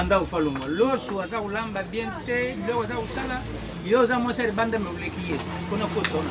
na ndako falungo loso aza kulamba bien te biloko aza kusala yo oza mwasi alibanda mekuleki ye mpona kotsona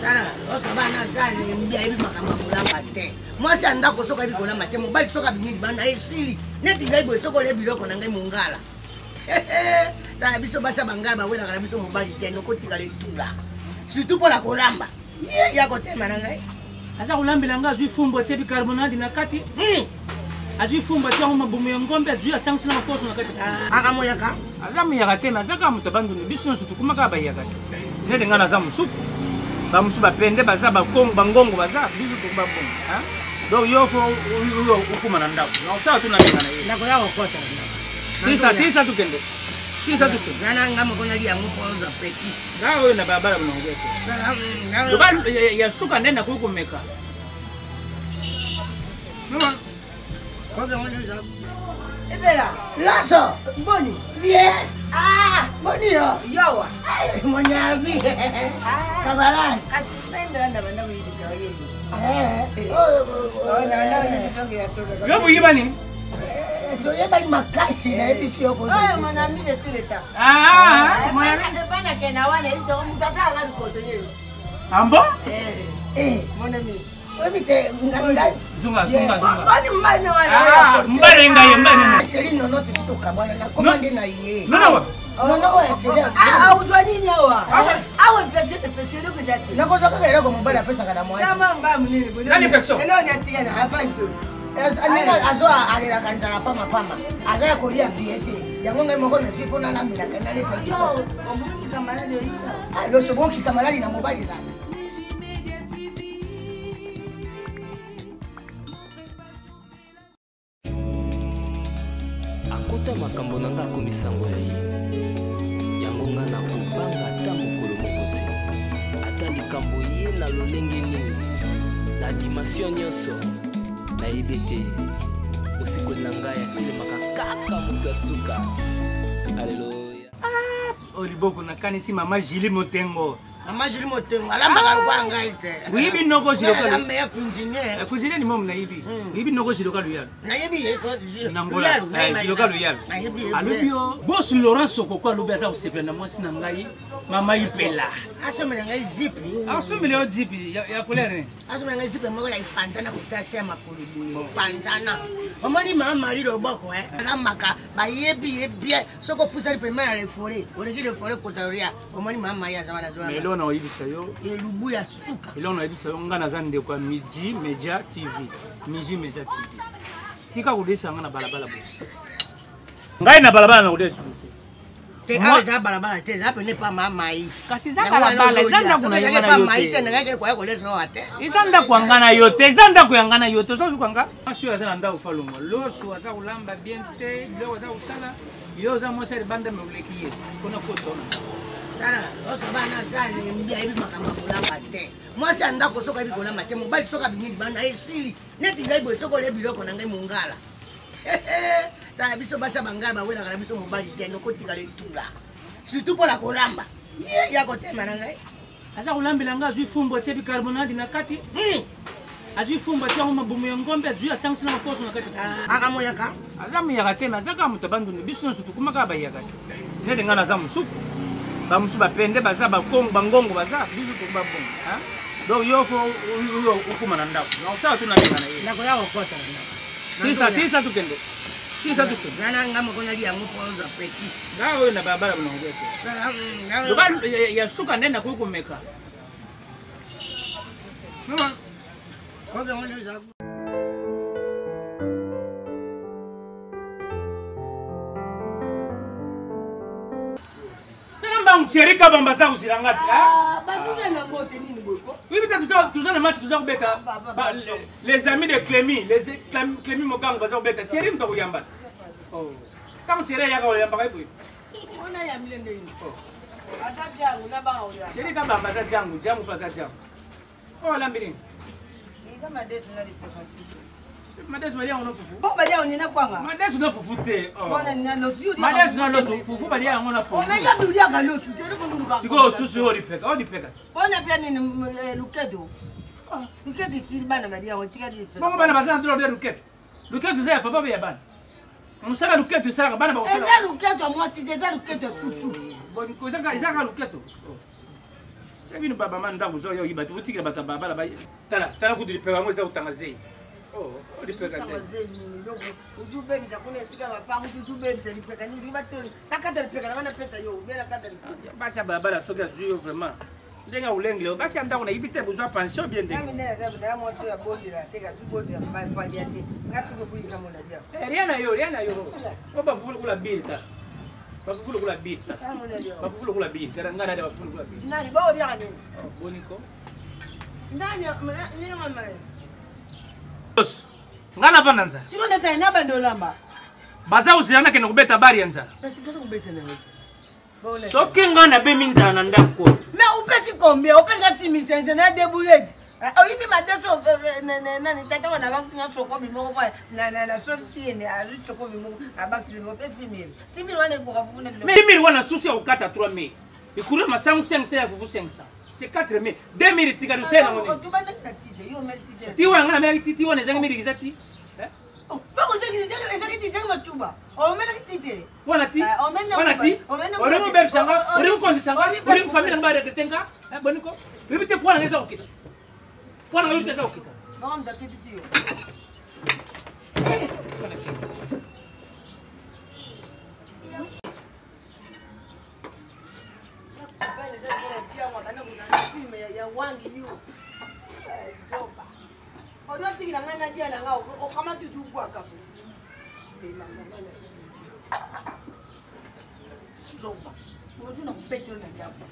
tala loso bana zane mbia yebi makambo kulamba te mwasi andako soka yebi kulamba te mobali soka bini libanda esili neti yaibo soko le biloko na ngai mungala tala biso basa bangala bawela kana biso mobali te nokotika le tula surtout pour la kolamba ya kotema na ngai aza kulambela nga azwi fumbo tie bicarbonate na kati azwi fumbo tie ngo mabumu ya ngombe azwi asangisi na maposo na kati akamoyaka aza muyaka te aza kaka moto abandoni biso nyonso tukuma kaka bayaka te nete nga naza mosuku bamosusu bapende baza bangongo baza biso tukuma bongo donc yo fo okuma na ndako naosala tu nalinga na ye nakoya kokota tisa tukende tisa tukende nana nga mokonali yango poza petit nga oyo na balabala monongete loba ya suka nde nakoki komeka ebela laso mboni bien mboni yowa monyavi kabalani yo buyiba nini toyebali makasi nayebi si yoko ambo mbale ngaye mbale seli nono tisitoka bwana nakomande na ye nono nono ya seli auzwa nini awa awe pese kuzati nakotoka kero ko mobali apesa kana mwasi mba munene nani infection leo nyatika na hapanjo azo alela kanjala pama aza ya kolia biete yango ngai moko na sipo na lambela kana lesa yo omuti kamalali oyo lo soboki kamalali na mobali sana akota makambo nanga komisango ya ye yango nga na kobanga ata mokolo moko te ata likambo ye na lolenge nini na dimension nyonso nayebi te mosikoli na ngai atelemaka kaka moto asuka aleluya oliboko nakanisi mama Julie Motengo mama Julie Motengo alambaka kwa ngai te uyibi noko jiloka alamba ya kunjine kunjine ni momu naibi uyibi noko jiloka luyalo nayebi nangola jiloka luyalo alubio boss Laurent Sokoko alubi ata usepela mwasi na ngai mama ipela asomela ngai zipi asomela yo zipi ya kolere asomela ngai zipi moko ya ipanzana kutasha makulu panzana omoni mama Marie Loboko alambaka bayebi bien soko pusali pema ya refore olekile refore kotaria omoni mama ya zamana zwa melo na oyibisa yo elubu ya suka elo na oyibisa yo nga naza ndeko ya Miji Media TV Miji Media TV tika kudesa nga na balabala bo ngai na balabala na kudesa te aza balabala te za pene pa mama yi kasi za balabala zanda kuna yanga na mama yi yote te ngai kwa koleso ate izanda kuangana yote izanda kuyangana yote so kwanga asio aza na ndako falungo loso aza kulamba bien te biloko aza kusala yo oza mwasi alibanda mekuleki ye mpona kotsona tala loso bana zane mbia yebi makambo kulamba te mwasi andako soka yebi kulamba te mobali soka bini libanda esili neti yaibo soko le biloko na ngai mungala tala biso basa bangala bawela kana biso mobali te nokotika le tula surtout pour la kolamba ya kotema na ngai aza kulambela nga azwi fumbo tie bicarbonate na kati azwi fumbo tie ngo mabumu ya ngombe azwi asangisi na maposo na kati akamoyaka aza muyaka te aza kaka moto abandoni biso nyonso tukuma kaka bayaka te nete nga naza mosuku bamosusu bapende baza bangongo baza biso tukuma bongo donc yo fo okuma na ndako naosala tu nalinga na ye nakoya kokota tisa tukende tisa tukende nana nga mokonali yango poza petit nga oyo na balabala monongete loba ya suka nde nakoki komeka mbangu Thierry Kabamba za kuzilanga ti bazunya na mote nini boko oui peut-être tout ça match tuza kubeta les amis de Clémy Clémy Mogango baza kubeta Thierry mto kuyamba oh kama Thierry yaka oyamba kai boy ona ya milende ni ata jangu na banga oyamba Thierry Kabamba za jangu pasa jangu oh lambiri kama desu na lipeka Madesu balia ngono fufu. Bo balia onina kwanga. Madesu na fufu te. Bona nina lo siyo. Madesu na lo fufu balia ngona fufu. Ona ya dulia ga lo tutere ko nduluka. Siko susu odi peka. Bona pia nini lukedo. Lukedo si bana balia ontika di. Bongo bana bazana ndolo de lukedo. Lukedo za papa be yabana. musala luketo esala bana ba eza luketo mwasi eza luketo susu bon ko ezaka luketo c'est une baba manda buzo yo ibati utikira bata baba la tala kudiri pega ngo eza utangaze oh lipeka te ujube bisa kuna sika mapangu ujube bisa lipeka ni libatoni takata lipeka na bana pesa yo bela kata lipeka basi baba la soka zuyo vraiment ndenga ulengle basi anda kuna ibite buzo pension bien de mimi nenda zabu na moto ya bodi la teka tu bodi ya pali ati ngati kubuika mona dia rien na yo oba vulu kula bilta bafulu kula bilta bafulu kula bilta ngana da bafulu kula bilta nani bao dia ngani boniko nani ni mama ngana vananza sio ndata ina bando lamba baza uzirana kene kubeta bari yanza basi ngana kubeta na wewe soki ngana be minza na ndako me upesi combien upesi si misense na debulete oyibi madeso nani tata wana bakunya soko bimo kwa na sorsi ene ari soko bimo abakisi upesi mimi simbi wana kwa kufuna mimi wana susi ya ukata 3000 ikuru masangu 500 ya fufu 500 c'est 4000 2000 tika rusena ngoni otubana katije yo meltije tiwa ngana me titi wana zangi miri gizati bako zaki tije matuba o mena tite wana ti ore mo ber sanga ore mo kondi sanga ore mo famille ngaba de tenga boniko bibite pona ngeza ukita pona ngaba ngeza ukita non da titi yo ya wangi liu zoba odo tigila ngana dia na ngao o kama tutu kwa kapo zoba mo tuna kupetro na japo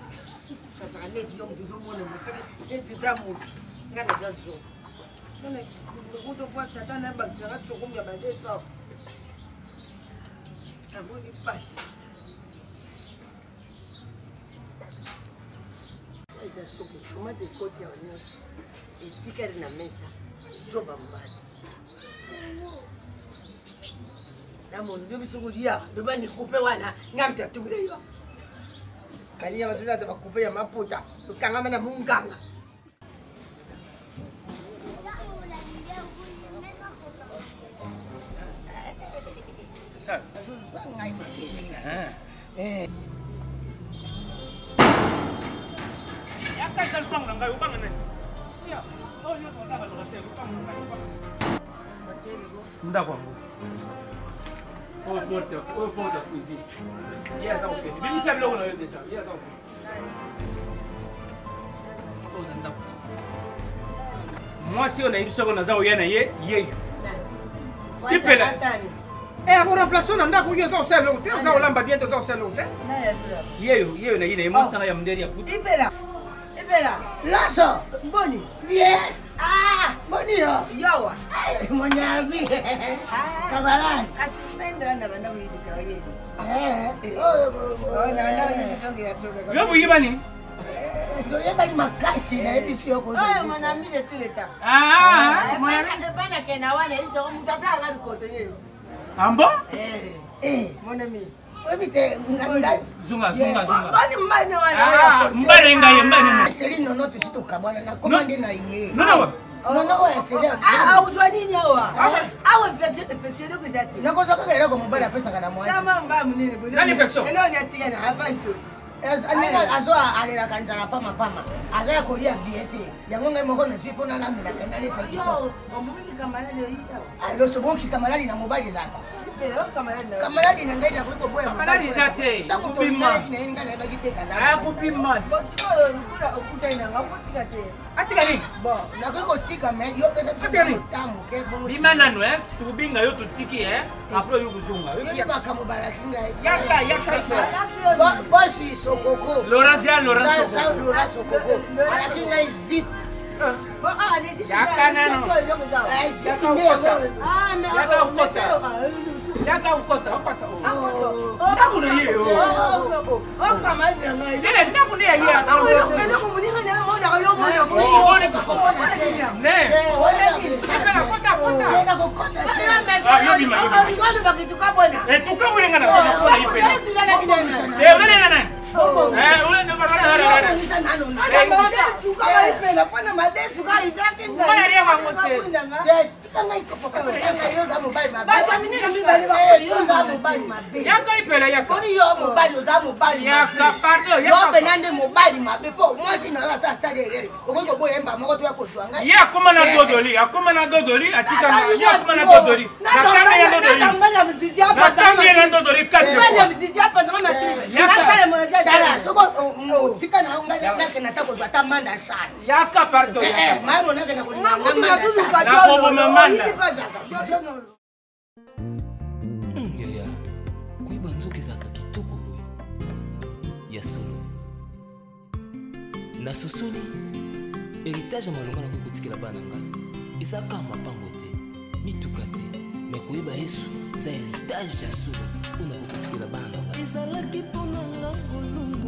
sasa leti yo mtu zomone mo sasa leti damu ngana za zoba none kuto kwa tata na ba tsara tsoko ya ba desa abuni pashi eza suku tomate koti ya nyonso etikali na mesa zoba mbali namoni ndio biso kulia ndio nikupe wana ngamta tubile yo kania bazula ta bakupe ya maputa tukangama na munganga sasa yaka jalpang nang kayo bang nani siya oh yo to dapat lo kasi bang nda kwa oh porte oh porte cuisine ya sa okay bibi siya lo na yo deja ya sa okay oh nda moi si on a ibiso na za oyana ye ipela ako remplacer na ndako yo za oselo te za olamba bien to za oselo te yeyo na yine mo stanga ya mnderi ya puti Ibela laso boni bien boni yo monyabi kabaran asipendra na banda wibisa yeye yo muyiba ni to yeba ni makasi na ebisi yoko mwana mile tuleta bana kena wana hizo mtabla ngani kote yeye ambo mwana mile Webite nganga zunga. Bani mbane wana. Mbane ngaye mbane. Selino noto situka bwana na komande na ye. Nono. Nono wa selino. Uzwa nini hawa? Awe fetchele kuzati. Nakoza kagera ko mbara pesa kana mwazi. Kama mba munene bwana. Nani fetcho? Leo ni atika na hapancho. Azoa alera kanjana pama. Azaya kolia biete. Yango ngai moko na sipo na lamira kana lesa. Yo, ombumi kamalani yo hiyo. Ayo soboki kamalani na mobile zaka. Kamalani na ngai na kuliko boya. Kamalani zate. Kupima. Kupima. Bosiko nikula ukuta ina ngakutika te. Atika nini? Bo, na kuliko tika me yo pesa tamu ke bongo. Bimana no tubinga yo tutiki afro yo kuzunga. Yo makamo barakinga. Yaka. Bosi sokoko. Laurence Sokoko. Barakinga izip. Yaka ukota. Ndakuna yeyo. Okamajira ngai. Dele ndakuna yeyo. Ele kumuninga na moda yo moyo. Ne. Epela kota. Enda kokota. Yo bima. Ngalo bakituka bona. Tukabule ngana kona ipela. Tulala kidana. Ule nana. Ule ndo bakara. Suka ipela pana madesu kai zake ngai. Mbona leo wangote. tikanga papa yo za mobali mabe batamine mibale ba yo za mobali mabe yaka ipela yaka koni yo mobali za mobali yaka pardon yo benande mobali mabe po mwasi na la sa salere okoko boyemba moko to yakozwa ngai ya koma na dodoli atika na ya koma na dodoli nakanga ya dodoli nakanga mziji hapa nakanga ya dodoli 4 nakanga mziji hapa ndo matrive nakanga mwana dala soko tika na ngai nakena takozwa ta manda sana yaka pardon mama nakena kulinga yaya koyeba nzoka ezalaka kitoko boye ya solo na sosoli héritage ya malonga nakoki kotikela bana nga eza kaka mapango te mituka te me koyeba yesu eza héritage ya solo oyo nakoki kotikela bana nga ezalaki mpona nga kolunga